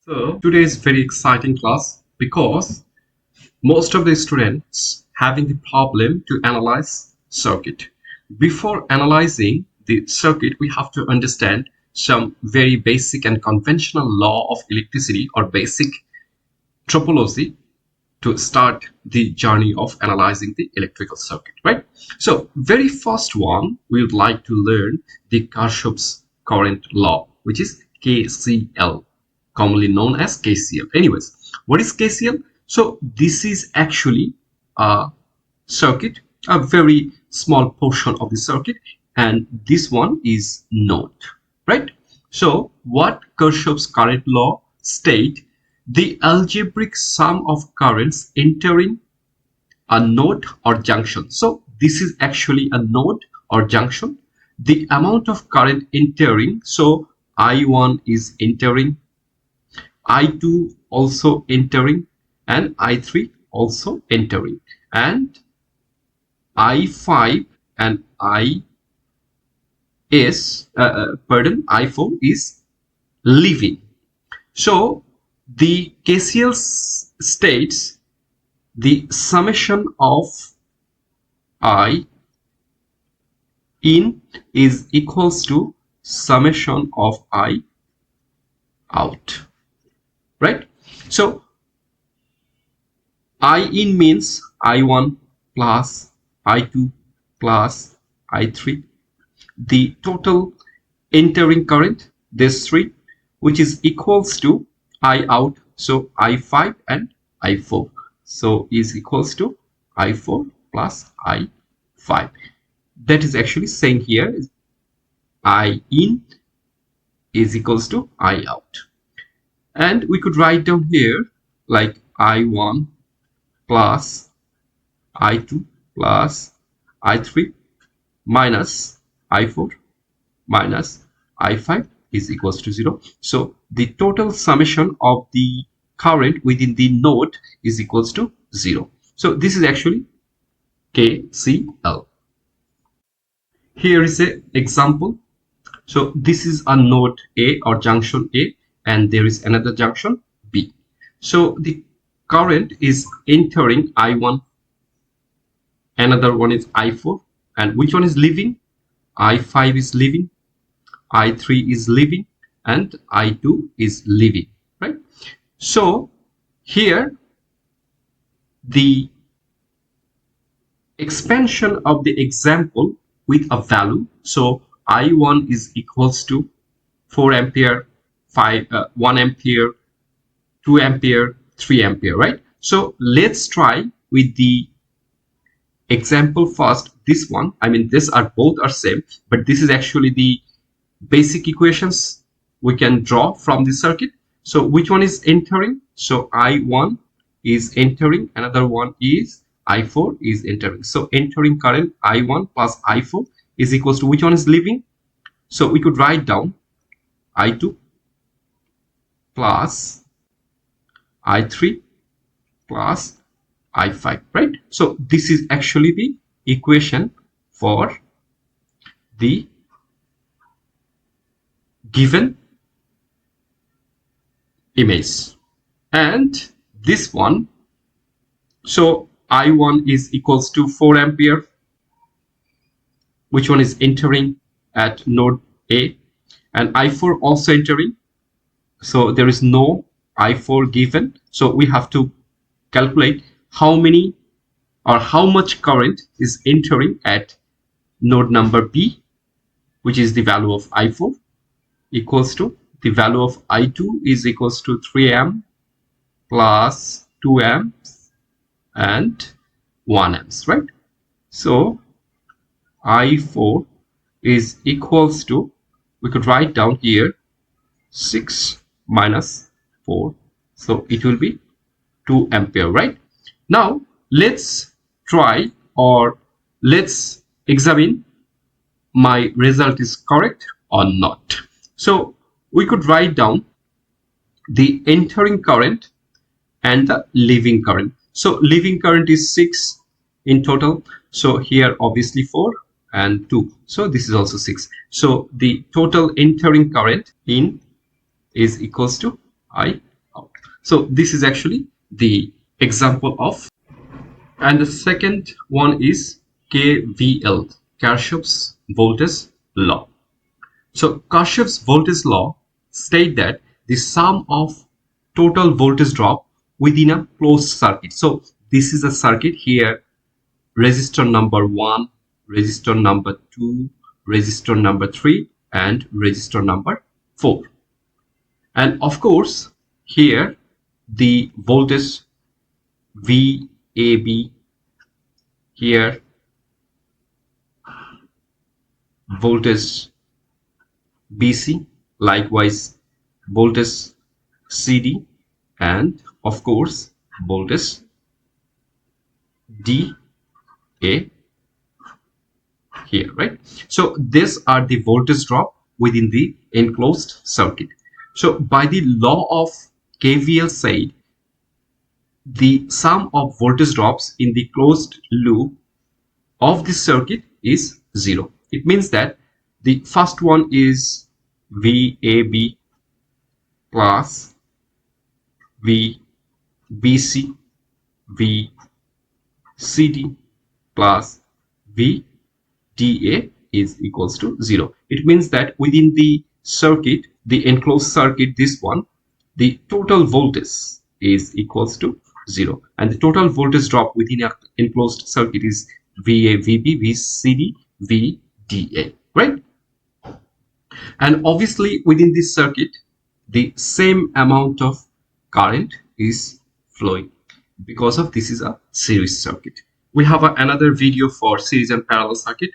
So today is very exciting class because most of the students having the problem to analyze circuit. Before analyzing the circuit, we have to understand some very basic and conventional law of electricity or basic topology to start the journey of analyzing the electrical circuit, right? So very first one, we would like to learn the Kirchhoff's current law, which is KCL, commonly known as KCL. Anyways, what is KCL? So this is actually a circuit, a very small portion of the circuit, and this one is node, right? So what Kirchhoff's current law state, the algebraic sum of currents entering a node or junction. So this is actually a node or junction. The amount of current entering, so I1 is entering, I2 also entering, and I3 also entering, and I5 and I4 is leaving. So the KCL states the summation of I in is equals to summation of I out, right? So I in means I1 plus I2 plus I3, the total entering current, this three, which is equals to I out, so I5 and I4, so is equals to I4 plus I5. That is actually saying here I in is equals to I out, and we could write down here like I1 plus I2 plus I3 minus I4 minus I5 is equals to 0. So the total summation of the current within the node is equals to 0. So this is actually KCL. Here is an example. So this is a node A or junction A, and there is another junction B. So the current is entering I1, another one is I4, and which one is leaving? I5 is leaving, I3 is leaving, and I2 is leaving, right? So here the expansion of the example with a value, so I1 is equals to 4 ampere, 1 ampere, 2 ampere, 3 ampere, right? So let's try with the example first. This one, I mean, these are both are same, but this is actually the basic equations we can draw from the circuit. So which one is entering? So I1 is entering, another one is I4 is entering. So entering current I1 plus I4 is equals to which one is leaving? So we could write down I2 plus I3 plus I5, right? So this is actually the equation for the given image. And this one, so I1 is equals to 4 ampere, which one is entering at node A, and I4 also entering, so there is no I4 given, so we have to calculate how many or how much current is entering at node number B, which is the value of I4, equals to the value of I2 is equals to 3 amp plus 2 amps and 1 amps, right? So I4 is equals to, we could write down here 6 minus 4, so it will be 2 ampere, right? Now let's try, or let's examine my result is correct or not. So we could write down the entering current and the leaving current. So leaving current is 6 in total, so here obviously 4 and 2, so this is also 6. So the total entering current in is equals to I So this is actually the example of. And the second one is KVL, Kirchhoff's voltage law. So Kirchhoff's voltage law state that the sum of total voltage drop within a closed circuit. So this is a circuit here, resistor number 1, resistor number 2, resistor number 3, and resistor number 4. And of course, here the voltage VAB, here voltage BC, likewise voltage CD, and of course voltage DA here, right? So these are the voltage drop within the enclosed circuit. So by the law of KVL said, the sum of voltage drops in the closed loop of this circuit is 0. It means that the first one is VAB plus VBC, VCD plus VDA is equals to 0. It means that within the circuit, the enclosed circuit, this one, the total voltage is equals to 0, and the total voltage drop within an enclosed circuit is VA, VB, VCD, VDA, right? And obviously within this circuit, the same amount of current is flowing because of this is a series circuit. We have another video for series and parallel circuit.